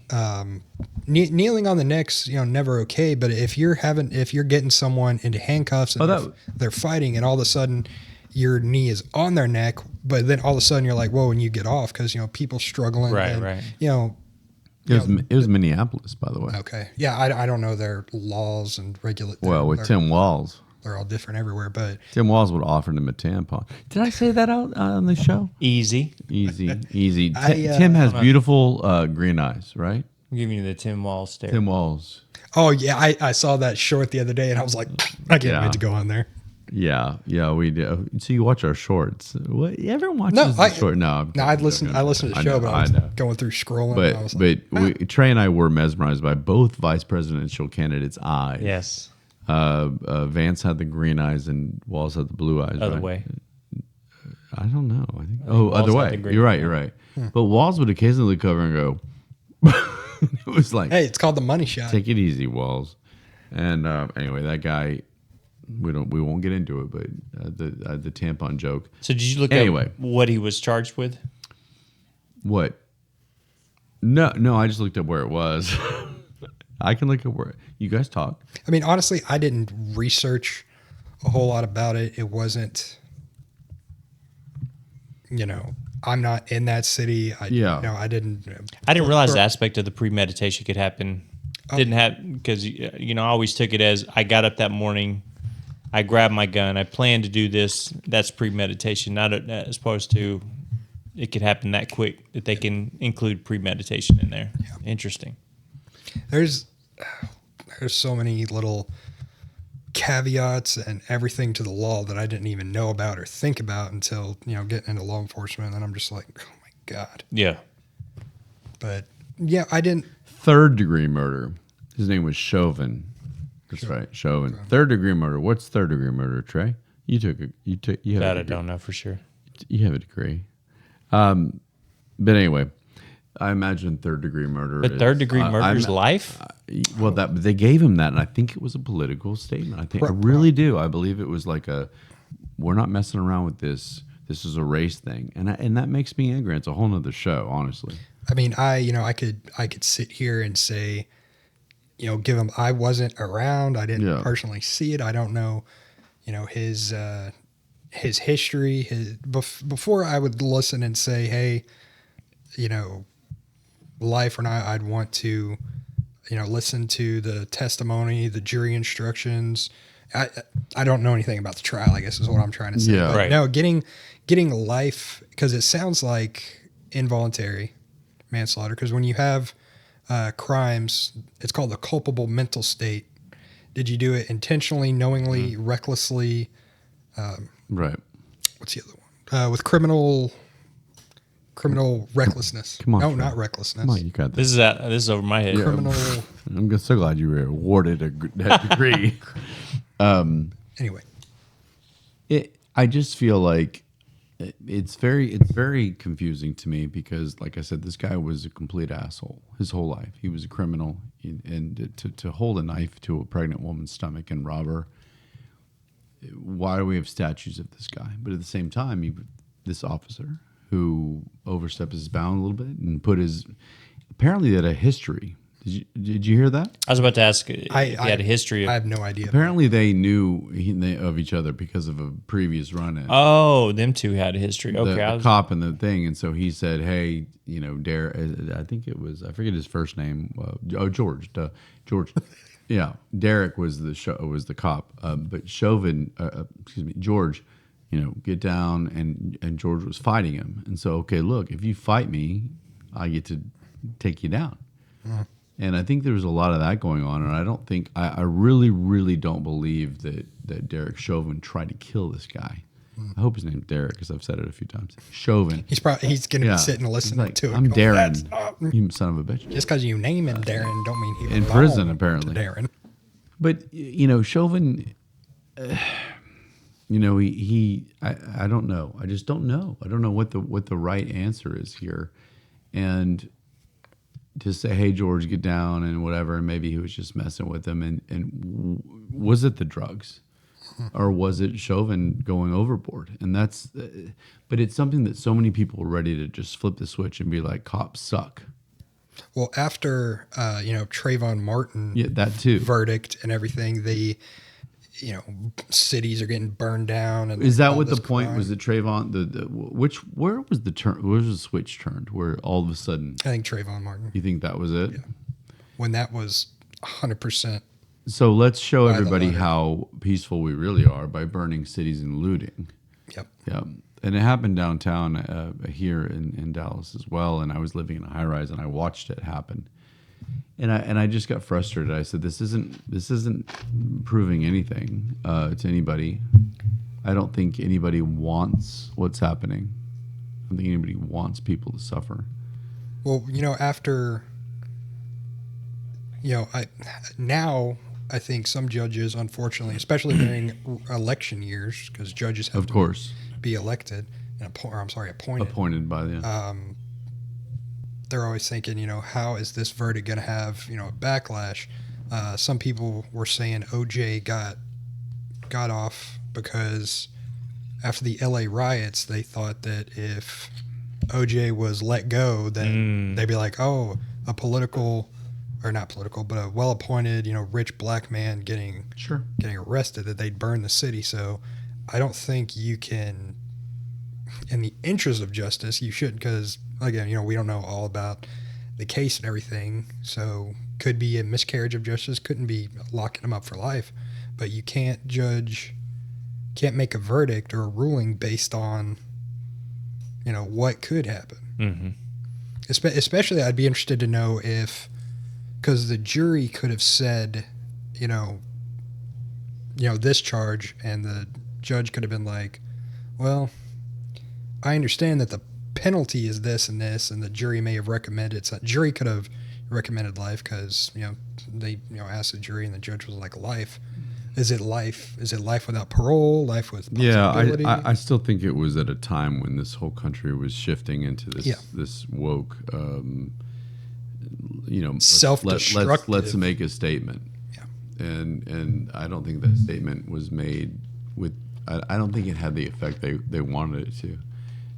kneeling on the neck's never okay. But if you're getting someone into handcuffs and they're fighting, and all of a sudden your knee is on their neck, but then all of a sudden you're like, whoa, and you get off because people struggling. Right, and, right. It was Minneapolis, by the way. Okay, yeah, I don't know their laws and regulate. Well, with Tim Walz. they're all different everywhere, but Tim Walz would offer him a tampon. Did I say that out on the show? Easy. Easy. I, Tim has beautiful green eyes, right? I'm giving you the Tim Wall stare. Tim Walz. oh yeah, I saw that short the other day, and I was like, I can't wait to go on there. Yeah, we do. So you watch our shorts. What? Everyone watches No, the short. No, I listened to the show, but I was going through scrolling. and I was like, Trey and I were mesmerized by both vice presidential candidates' eyes. Yes. Vance had the green eyes and Walz had the blue eyes. Other right? way. I don't know. I think. Walz Other had way. the green You're right. But Walz would occasionally cover and go. It was like, hey, it's called the money shot. take it easy, Walz. And anyway, that guy. We won't get into it, but the tampon joke. So did you look Anyway. at what he was charged with? What? No, I just looked up where it was. I can look up where you guys talk. I mean, honestly, I didn't research a whole lot about it. It wasn't, I'm not in that city. I didn't. I didn't realize the aspect of the premeditation could happen. Didn't have because I always took it as I got up that morning, I grabbed my gun, I planned to do this. That's premeditation, not as opposed to it could happen that quick that they can include premeditation in there. Yeah. Interesting. There's so many little caveats and everything to the law that I didn't even know about or think about until getting into law enforcement, and I'm just like, oh my god. Yeah. But yeah, I didn't. Third degree murder. His name was Chauvin. That's right, Chauvin. Third degree murder. What's third degree murder, Trey? You have That a I degree. don't know for sure. You have a degree. But anyway, I imagine third degree murder. But third degree murder is life? Well, they gave him that, and I think it was a political statement. I really do. I believe it was like we're not messing around with this. This is a race thing, and that makes me angry. It's a whole nother show, honestly. I mean, I could sit here and say, give him. I wasn't around. I didn't personally see it. I don't know, his history. Before I would listen and say, hey, life or not, I'd want to, listen to the testimony, the jury instructions. I don't know anything about the trial, I guess is what I'm trying to say. Yeah. But Right. no, getting life, because it sounds like involuntary manslaughter, because when you have crimes, it's called the culpable mental state. Did you do it intentionally, knowingly, recklessly? Right. What's the other one? With criminal recklessness. Come on, No, Trey. not recklessness. Come on, you got this. This is over my head. Criminal. I'm so glad you were awarded that degree. Anyway, I just feel like it's very confusing to me because, like I said, this guy was a complete asshole his whole life. He was a criminal, and to hold a knife to a pregnant woman's stomach and rob her. Why do we have statues of this guy? But at the same time, this officer who oversteps his bound a little bit and apparently he had a history. Did you hear that? I was about to ask if he had a history. I have no idea. Apparently they knew of each other because of a previous run-in. Oh, them two had a history. Okay, the cop and the thing, and so he said, "Hey, Derek." I think it was. I forget his first name. George. George. Yeah, Derek was the cop, but Chauvin. George. Get down, and George was fighting him, and so okay, look, if you fight me, I get to take you down. And I think there's a lot of that going on, and I don't think I really, really don't believe that Derek Chauvin tried to kill this guy. I hope his name's Derek because I've said it a few times. Chauvin. He's going to be sitting and listening to it. I'm Darren, you son of a bitch. Just because you name him Darren, don't mean he was in prison apparently. Darren. But Chauvin, I don't know. I just don't know. I don't know what the right answer is here, and to say, hey, George, get down and whatever, and maybe he was just messing with him. And was it the drugs? Or was it Chauvin going overboard? And but it's something that so many people are ready to just flip the switch and be like, cops suck. Well, after, Trayvon Martin that too. verdict and everything, cities are getting burned down. And is that what the point was? That Trayvon, where was the switch turned? Where all of a sudden, I think Trayvon Martin. You think that was it? Yeah. When that was 100%. So let's show everybody how peaceful we really are by burning cities and looting. Yep. Yeah. And it happened downtown here in Dallas as well. And I was living in a high rise and I watched it happen. And I just got frustrated. I said, this isn't proving anything to anybody. I don't think anybody wants what's happening. I don't think anybody wants people to suffer. Well, after, I think some judges, unfortunately, especially during election years, because judges have to be elected, appointed by them. They're always thinking, how is this verdict going to have, a backlash? Some people were saying OJ got off because after the LA riots, they thought that if OJ was let go, then they'd be like, oh, a well-appointed, rich black man getting arrested, that they'd burn the city. So I don't think you can, in the interest of justice, you should, because again, we don't know all about the case and everything. So could be a miscarriage of justice, couldn't be locking him up for life, but you can't make a verdict or a ruling based on, what could happen. Mm-hmm. Especially, I'd be interested to know because the jury could have said, this charge, and the judge could have been like, well, I understand that the penalty is this and this, and the jury may have recommended. So the jury could have recommended life because they asked the jury, and the judge was like, life. Is it life? Is it life without parole? Life with possibility? Yeah, I still think it was at a time when this whole country was shifting into this woke, self-destructive. Let's make a statement. Yeah, and I don't think that statement was made with. I don't think it had the effect they wanted it to.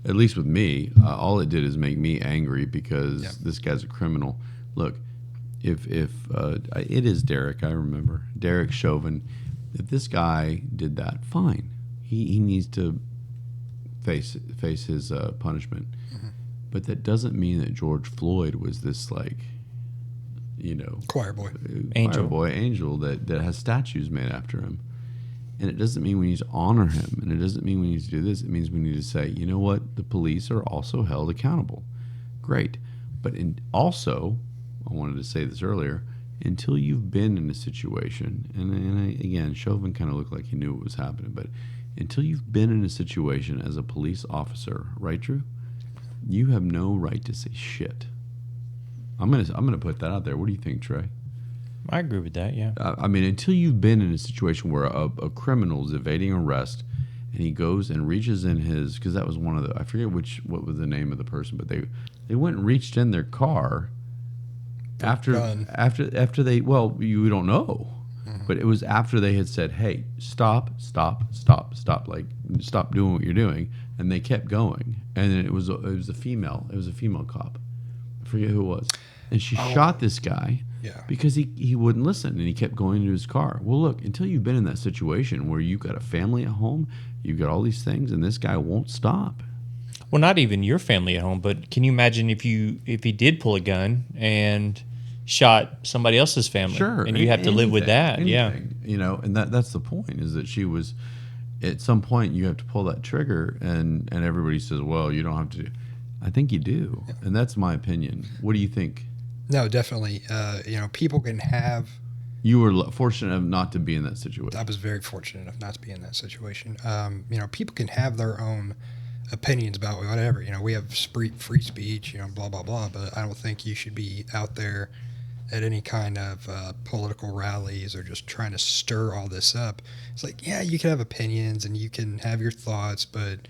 At least with me, all it did is make me angry because this guy's a criminal. Look, if it is Derek, I remember Derek Chauvin. If this guy did that, fine. He needs to face his punishment. Mm-hmm. But that doesn't mean that George Floyd was this choir boy angel that has statues made after him. And it doesn't mean we need to honor him, and it doesn't mean we need to do this. It means we need to say, you know what, the police are also held accountable. Great. But also, I wanted to say this earlier, until you've been in a situation, again, Chauvin kind of looked like he knew what was happening, but until you've been in a situation as a police officer, right, Drew? You have no right to say shit. I'm gonna put that out there. What do you think, Trey? I agree with that, yeah. I mean, until you've been in a situation where a criminal is evading arrest and he goes and reaches in his, because that was one of the, I forget what was the name of the person, but they went and reached in their car after they, well, you don't know, but it was after they had said, hey, stop, like stop doing what you're doing, and they kept going, and then it was a female cop, I forget who it was, and she shot this guy. Yeah. Because he wouldn't listen, and he kept going into his car. Well, look, until you've been in that situation where you've got a family at home, you've got all these things, and this guy won't stop. Well, not even your family at home, but can you imagine if he did pull a gun and shot somebody else's family? Sure. And you have to live with that. Anything, you know, and that's the point, is that she was, at some point you have to pull that trigger, and everybody says, well, you don't have to. I think you do, and that's my opinion. What do you think? No, definitely. You know, people can have. You were fortunate enough not to be in that situation. I was very fortunate enough not to be in that situation. You know, people can have their own opinions about whatever. You know, we have free speech, you know, blah, blah, blah. But I don't think you should be out there at any kind of political rallies or just trying to stir all this up. It's like, yeah, you can have opinions and you can have your thoughts, but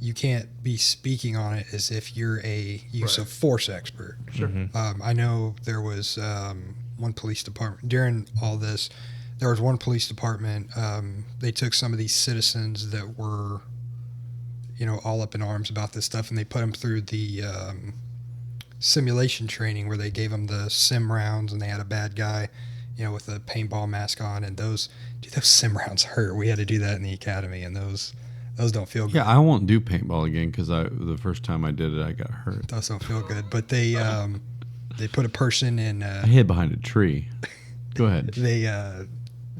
you can't be speaking on it as if you're a use of force expert. Sure. I know there was one police department during all this. There was one police department. They took some of these citizens that were, you know, all up in arms about this stuff, and they put them through the simulation training where they gave them the sim rounds, and they had a bad guy, you know, with a paintball mask on, and those sim rounds hurt. We had to do that in the academy, and those don't feel good. Yeah, I won't do paintball again because the first time I did it, I got hurt. Those don't feel good. But they put a person in. I hid behind a tree. Go ahead. They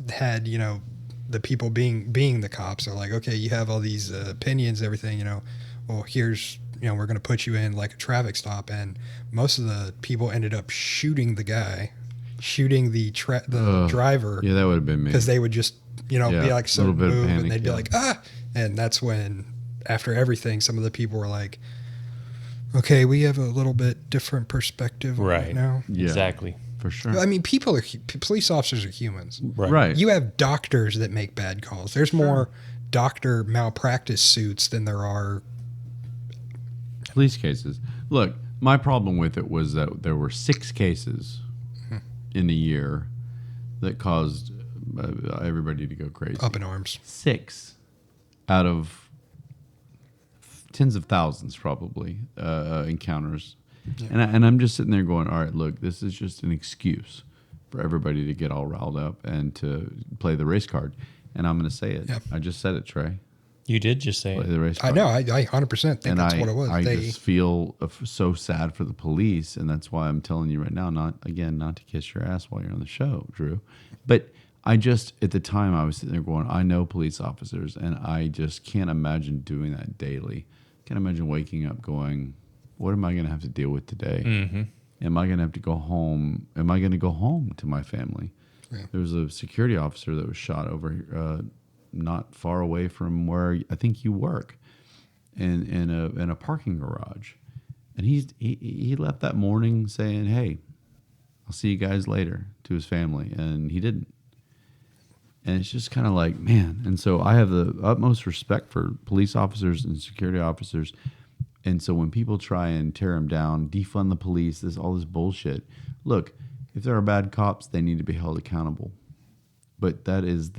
had, you know, the people being the cops are like, okay, you have all these opinions, everything, you know. Well, here's, you know, we're going to put you in like a traffic stop, and most of the people ended up shooting the guy, shooting the driver. Yeah, that would have been me. Because they would just, you know, be like so move, panic, and they'd be like, ah. And that's when, after everything, some of the people were like, okay, we have a little bit different perspective right now. Yeah, exactly. For sure. I mean, police officers are humans. Right. You have doctors that make bad calls. There's more doctor malpractice suits than there are police cases. Look, my problem with it was that there were 6 cases in a year that caused everybody to go crazy. up in arms. 6 out of tens of thousands, probably, encounters. Yeah. And I'm just sitting there going, all right, look, this is just an excuse for everybody to get all riled up and to play the race card. And I'm going to say it. Yep. I just said it, Trey. You did just say play it. The race card. I know. I 100% think that's what it was. I just feel so sad for the police, and that's why I'm telling you right now, not to kiss your ass while you're on the show, Drew. But I just, at the time, I was sitting there going, I know police officers, and I just can't imagine doing that daily. Can't imagine waking up going, what am I going to have to deal with today? Mm-hmm. Am I going to have to go home? Am I going to go home to my family? Yeah. There was a security officer that was shot over not far away from where I think you work, in a parking garage. And he left that morning saying, hey, I'll see you guys later, to his family, and he didn't. And it's just kind of like, man. And so I have the utmost respect for police officers and security officers. And so when people try and tear them down, defund the police, all this bullshit. Look, if there are bad cops, they need to be held accountable. But that is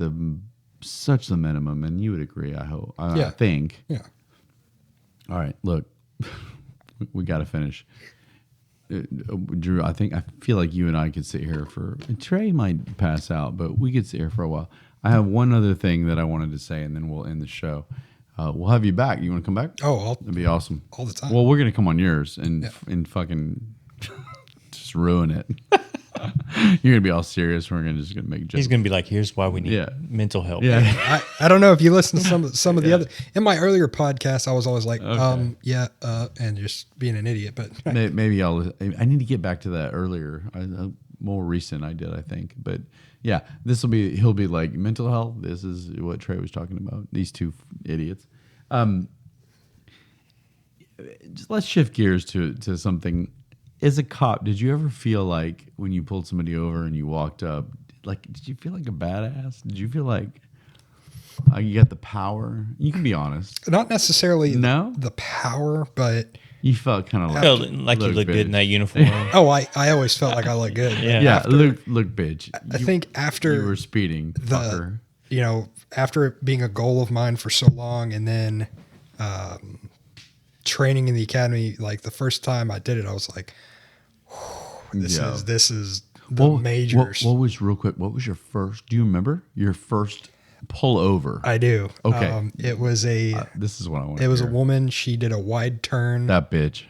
such the minimum, and you would agree, I hope. I think. Yeah. All right, look, we got to finish. Drew, I feel like you and I could sit here Trey might pass out, but we could sit here for a while. I have one other thing that I wanted to say, and then we'll end the show. We'll have you back. You want to come back? Oh, that'd be awesome. All the time. Well, we're going to come on yours and fucking just ruin it. You're going to be all serious. We're just going to make jokes. He's going to be like, here's why we need mental help. Yeah. I don't know if you listen to some of the other. In my earlier podcasts, I was always like, and just being an idiot. But maybe I need to get back to that earlier. More recent I did, I think. But yeah, he'll be like, mental health. This is what Trey was talking about. These two idiots. Just let's shift gears to something. As a cop, did you ever feel like when you pulled somebody over and you walked up, like, did you feel like a badass? Did you feel like, You got the power. You can be honest. Not necessarily No? the power, but You felt kind of like Felt like you looked good in bitch. that uniform. I always felt like I looked good. Yeah. Yeah, look, bitch. I think after You were speeding, fucker. After it being a goal of mine for so long, and then training in the academy, like the first time I did it, I was like, this is the majors. What was real quick? What was your first? Do you remember your first pullover? I do. Okay. It was This is what I want. it was a woman. She did a wide turn. That bitch.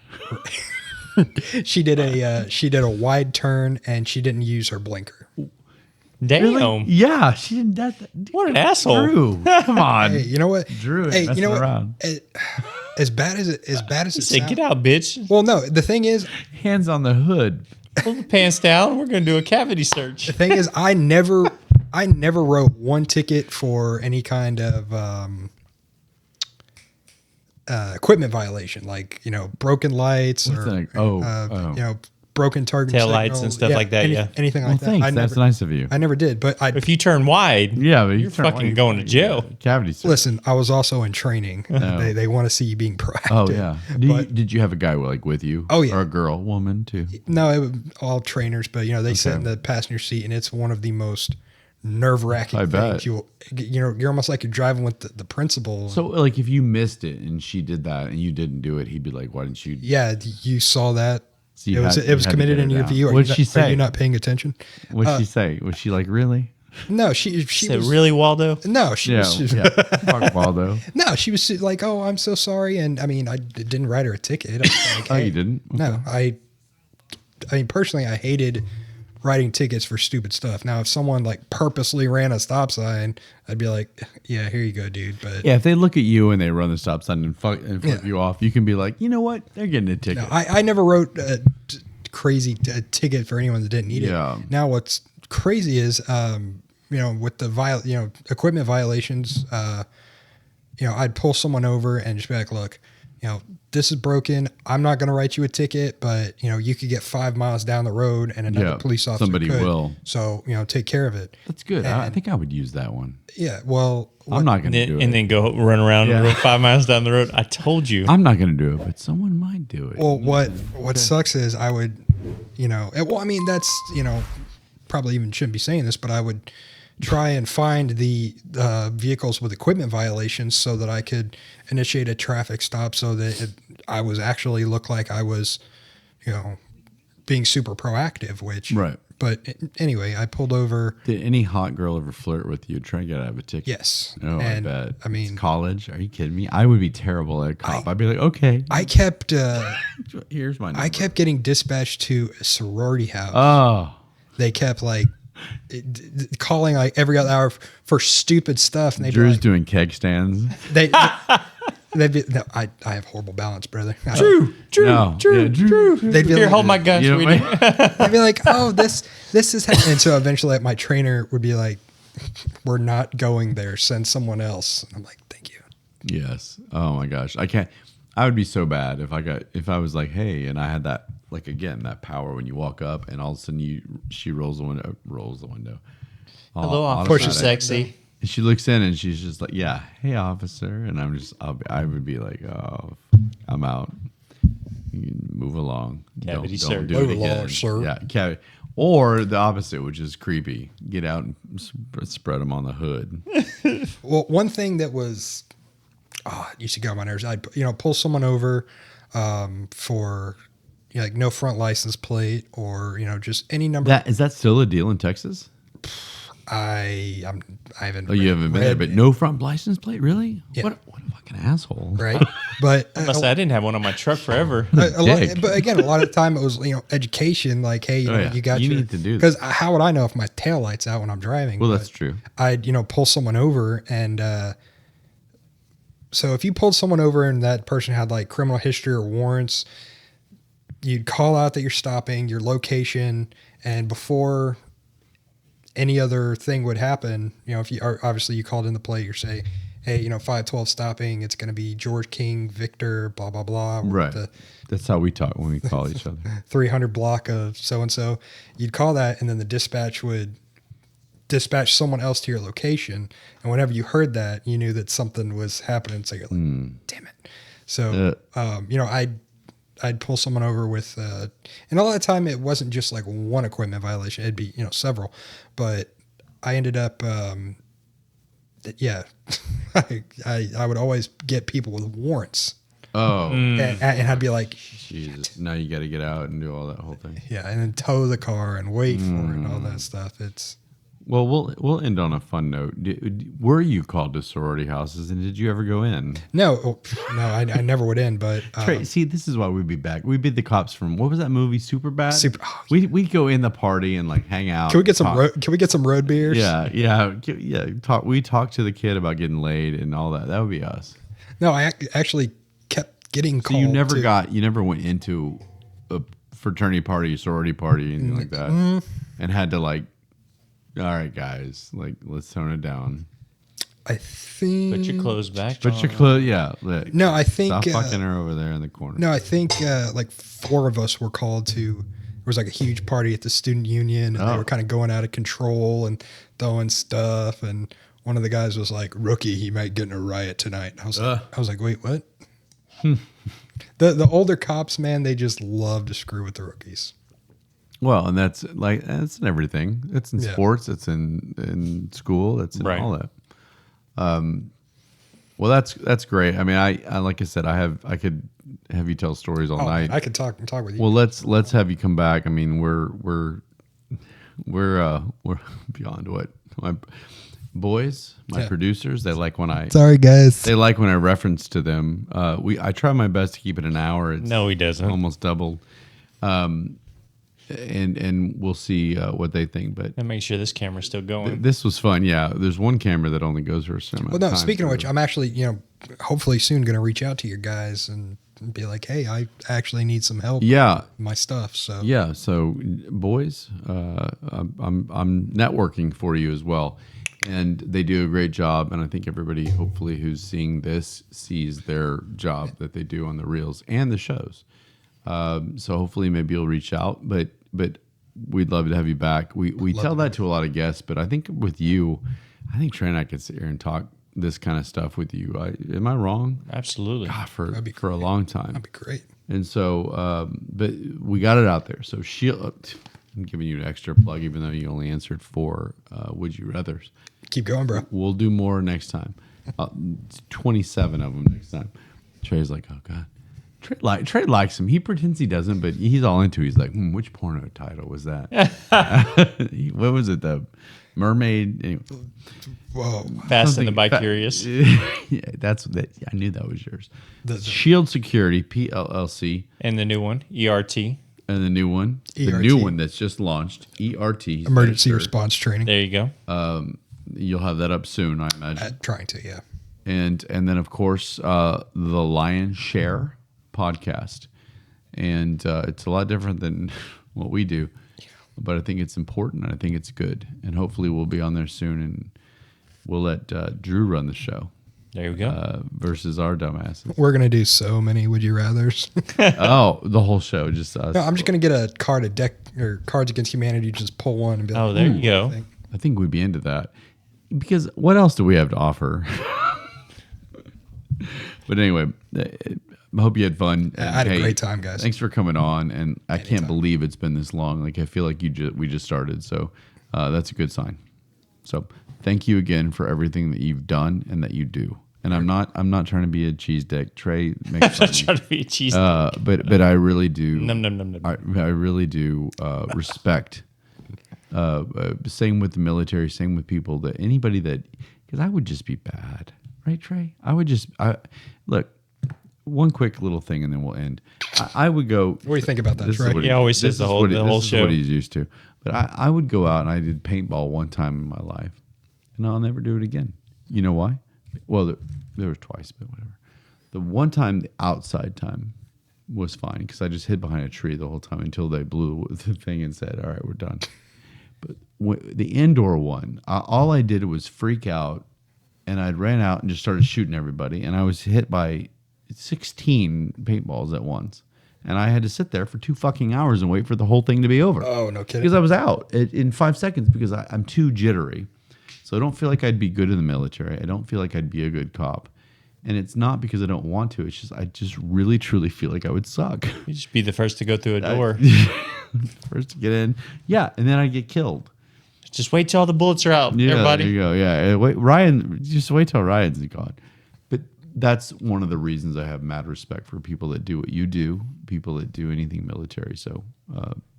She did a wide turn, and she didn't use her blinker. Damn. Yeah, she didn't. What an asshole. Drew, come on. Hey, you know what? Drew, Hey, messing you know what? around. As bad as it Say, sounds. get out, bitch. Well, no. The thing is, Hands on the hood. Pull the pants down. We're going to do a cavity search. the thing is, I never wrote one ticket for any kind of equipment violation, like broken lights What's or that? broken target Tail lights signals. and stuff like that, yeah. anything Well, like that. thanks. I That's never, nice of you. I never did, but If you turn wide, Yeah, but you're fucking going to jail. Cavity search. listen. I was also in training. No. They want to see you being proactive. Oh yeah. But- Did you have a guy with you? Oh, yeah. Or a girl, woman too? No, it was all trainers, but they sit in the passenger seat, and it's one of the most nerve-wracking I things. bet. You're almost like you're driving with the principal. So like, if you missed it and she did that and you didn't do it, he'd be like, "Why didn't you?" Yeah, you saw that. So you it was had- you had to committed get in it your down. view. What'd she Are say? you not paying attention? What'd she say? Was she like, "Really?" No, she said, was really, Waldo? No, she Yeah. was. Yeah. Fuck Waldo. No, she was like, "Oh, I'm so sorry," and I mean, I didn't write her a ticket. I was like, Oh, hey. you didn't? No, I mean, personally, I hated writing tickets for stupid stuff. Now, if someone like purposely ran a stop sign, I'd be like, "Yeah, here you go, dude." But Yeah, if they look at you and they run the stop sign and flip Yeah. you off, you can be like, you know what? They're getting a ticket. no, I never wrote a crazy ticket for anyone that didn't need Yeah. it. Now, what's crazy is, with the equipment violations, I'd pull someone over and just be like, "Look, this is broken. I'm not going to write you a ticket, but you could get 5 miles down the road, and another Yeah, police officer somebody could. will. So take care of it." That's good. I And- think I would use that one. Yeah. Well, I'm not going to do it. And then go run around Yeah. the road 5 miles down the road. I told you. I'm not going to do it, but someone might do it. Well, what sucks is I would, I mean, that's, probably even shouldn't be saying this, but I would try and find the vehicles with equipment violations so that I could initiate a traffic stop so that I was actually look like I was, being super proactive, which, Right. But anyway, I pulled over. Did any hot girl ever flirt with you? Try and get out of a ticket. Yes. Oh, And, I bet. I mean, It's college. Are you kidding me? I would be terrible at a cop. I'd be like, okay, I kept, here's my number. I kept getting dispatched to a sorority house. Oh, They kept calling like every other hour for stupid stuff, and they'd Drew's be like, doing keg stands. they'd be, no, I have horrible balance, brother. Drew. No. Yeah, Drew. They'd be Here, like, hold my gun, You know sweetie. what I mean? they'd be like, "Oh, this is happening." And so eventually, my trainer would be like, "We're not going there. Send someone else." And I'm like, "Thank you." Yes. Oh my gosh. I can't. I would be so bad if I was like, hey, and I had that, like, again, that power when you walk up and all of a sudden she rolls the window. Hello, Automatic. officer sexy. And she looks in and she's just like, yeah, hey, officer. And I would be like, oh, I'm out. You can move along. Cavity Don't search. do it Move again. along, sir. Yeah, cavity. Or the opposite, which is creepy. Get out and spread them on the hood. Well, one thing that was, it used to get on my nerves. I'd pull someone over for like no front license plate or just any number. Is that still a deal in Texas? I haven't. Oh, you haven't been there, but no front license plate, really? Yeah. What a fucking asshole! Right, but I said I didn't have one on my truck forever. a lot, dick. but again, a lot of the time it was education. Like, hey, Oh, yeah. you got You your, need to do because how would I know if my tail light's out when I'm driving? Well, But that's true. I'd pull someone over, and so if you pulled someone over and that person had like criminal history or warrants, you'd call out that you're stopping, your location, and before any other thing would happen, if you are obviously you called in the plate, you say, hey, 512 stopping, it's going to be George King, Victor, blah, blah, blah. Right. The That's how we talk when we call each other. 300 block of so-and-so. You'd call that, and then the dispatch would dispatch someone else to your location. And whenever you heard that, you knew that something was happening. So you're like, damn it. So, I'd pull someone over with, and all that time, it wasn't just like one equipment violation. It'd be, several, but I ended up, I would always get people with warrants. Oh, And I'd be like, Jesus! Now you got to get out and do all that whole thing. yeah, and then tow the car and wait for it and all that stuff. It's Well, we'll end on a fun note. Were you called to sorority houses, and did you ever go in? no, I never would in, but Trey, see, this is why we'd be back. We'd be the cops from what was that movie, Superbad? oh, We'd go in the party and like hang out. can we get some talk. can we get some road beers? Yeah. We talked to the kid about getting laid and all that. That would be us. No, I actually kept getting So called. you never went into a fraternity party, sorority party, anything like that, and had to like, all right, guys, like let's tone it down. I think. Put your clothes back. But your clothes, yeah. Like, No, I think. stop fucking her over there in the corner. No, I think like 4 of us were called to. There was like a huge party at the student union, and they were kind of going out of control and throwing stuff. And one of the guys was like, "Rookie, he might get in a riot tonight." I was like, "Wait, what?" The older cops, man, they just love to screw with the rookies. Well, and that's in everything. It's in sports. It's in school. It's in all that. Well, that's great. I mean, I like I said, I could have you tell stories all night. I could talk with you. Well, let's have you come back. I mean, we're beyond what my boys, my producers. They like when I Sorry, guys. they like when I reference to them. I try my best to keep it an hour. It's No, he doesn't. almost doubled. And we'll see what they think. But And make sure this camera's still going. this was fun. Yeah, there's one camera that only goes for a certain amount Well, of no. time. Speaking of which, I'm actually, hopefully soon going to reach out to your guys and be like, "Hey, I actually need some help. Yeah. with my stuff." So Yeah, so boys, I'm networking for you as well, and they do a great job. And I think everybody, hopefully, who's seeing this sees their job that they do on the reels and the shows. So hopefully, maybe you'll reach out. But we'd love to have you back. We tell that to a lot of guests, but I think with you, I think Trey and I could sit here and talk this kind of stuff with you. Am I wrong? Absolutely. God, for great. a long time. that'd be great. And so, but we got it out there. So I'm giving you an extra plug, even though you only answered 4 Would You Rathers. Keep going, bro. We'll do more next time. 27 of them next time. Trey's like, oh, God. Trey likes him. He pretends he doesn't, but he's all into it. He's like, which porno title was that? What was it? The Mermaid? Anyway. Whoa. Fast and the Bi-Curious. Yeah, I knew that was yours. Shield Security, PLLC. And the new one, ERT. And the new one, the ERT. new one that's just launched, ERT. Emergency response training. There you go. You'll have that up soon, I imagine. Trying to, yeah. And then, of course, the Lion Share podcast. And it's a lot different than what we do. But I think it's important, and I think it's good. And hopefully we'll be on there soon, and we'll let Drew run the show. There you go. Versus our dumbasses. We're gonna do so many Would You Rather's. Oh, the whole show, just us. No, I'm just gonna get a card, a deck, or Cards Against Humanity. Just pull one and be like, Oh, there you go. I think we'd be into that. Because what else do we have to offer? But anyway, I hope you had fun. I had a great time, guys. Thanks for coming on. And I can't believe it's been this long. Like, I feel like we just started. So that's a good sign. So thank you again for everything that you've done and that you do. And I'm not trying to be a cheese dick. Trey makes fun I'm trying to be a cheese. but I really do. Num. I really do respect. Same with the military. Same with people that anybody that, because I would just be bad, right, Trey? Look. One quick little thing, and then we'll end. I would go. What do you think about that, Trey? He always says the whole This show. is what he's used to. But I would go out and I did paintball one time in my life, and I'll never do it again. You know why? Well, there was twice, but whatever. The one time, the outside time, was fine because I just hid behind a tree the whole time until they blew the thing and said, "All right, we're done." But the indoor one, all I did was freak out, and I ran out and just started shooting everybody, and I was hit by 16 paintballs at once. and I had to sit there for 2 fucking hours and wait for the whole thing to be over. Oh, no kidding. Because I was out in 5 seconds because I'm too jittery. So I don't feel like I'd be good in the military. I don't feel like I'd be a good cop. And it's not because I don't want to. It's just I just really, truly feel like I would suck. You just be the first to go through a door. First to get in. Yeah, and then I get killed. Just wait till all the bullets are out, Yeah, everybody. there you go. Yeah, wait, Ryan. Just wait till Ryan's gone. But that's one of the reasons I have mad respect for people that do what you do, people that do anything military. So,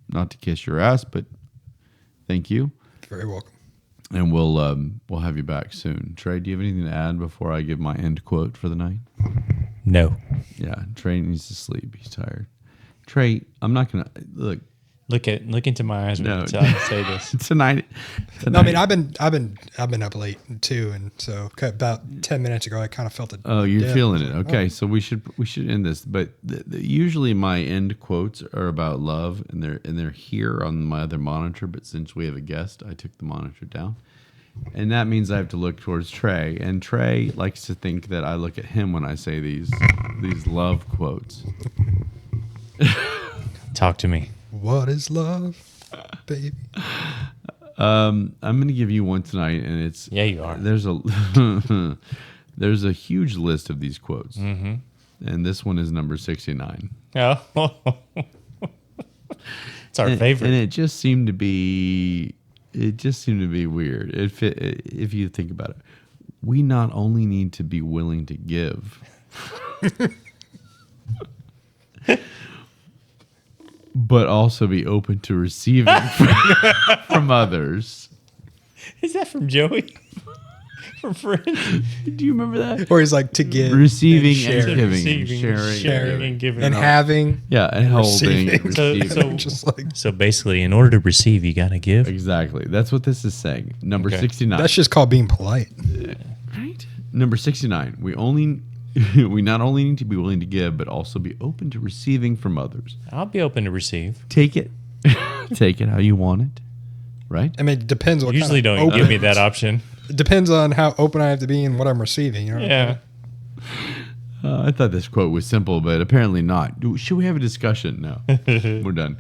not to kiss your ass, but thank you, Very welcome. and we'll have you back soon. Trey, do you have anything to add before I give my end quote for the night? No. Yeah, Trey needs to sleep. He's tired. Trey, I'm not gonna look. Look into my eyes when No. you say this. Tonight. No, I mean I've been up late too, and so about 10 minutes ago I kind of felt it. Oh, you're Yeah. feeling it. Okay, so we should end this. But usually my end quotes are about love, and they're here on my other monitor. But since we have a guest, I took the monitor down, and that means I have to look towards Trey. And Trey likes to think that I look at him when I say these love quotes. Talk to me. What is love, baby? I'm going to give you one tonight, and it's Yeah, you are. There's a huge list of these quotes, and this one is number 69. Oh. It's our favorite. And it just seemed to be weird. If you think about it, we not only need to be willing to give, but also be open to receiving from others. Is that from Joey? From Friends? Do you remember that? Or he's like to give, Receiving and and share, giving, Receiving, sharing, and giving. and having. Yeah, and holding, receiving. receiving. So- Just like So basically, in order to receive, you got to give. Exactly. That's what this is saying. Number Okay. 69. that's just called being polite. Right? Number 69. We not only need to be willing to give, but also be open to receiving from others. I'll be open to receive. Take it. Take it how you want it. Right? I mean, it depends what Usually kind of don't open, give me that option. It depends on how open I have to be and what I'm receiving. You know? Yeah. I thought this quote was simple, but apparently not. Should we have a discussion? No. We're done.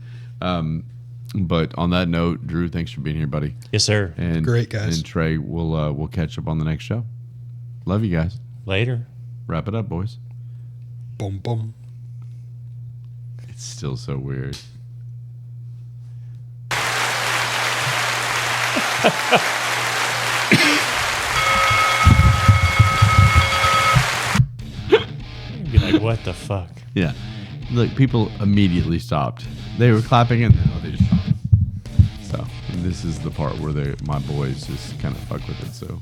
But on that note, Drew, thanks for being here, buddy. Yes, sir. And Great, guys. And Trey, we'll catch up on the next show. Love you guys. Later. Wrap it up, boys. Boom, boom. It's still so weird. You'd be like, what the fuck? Yeah. Look, people immediately stopped. They were clapping and now they just stopped. So this is the part where my boys just kind of fuck with it. So.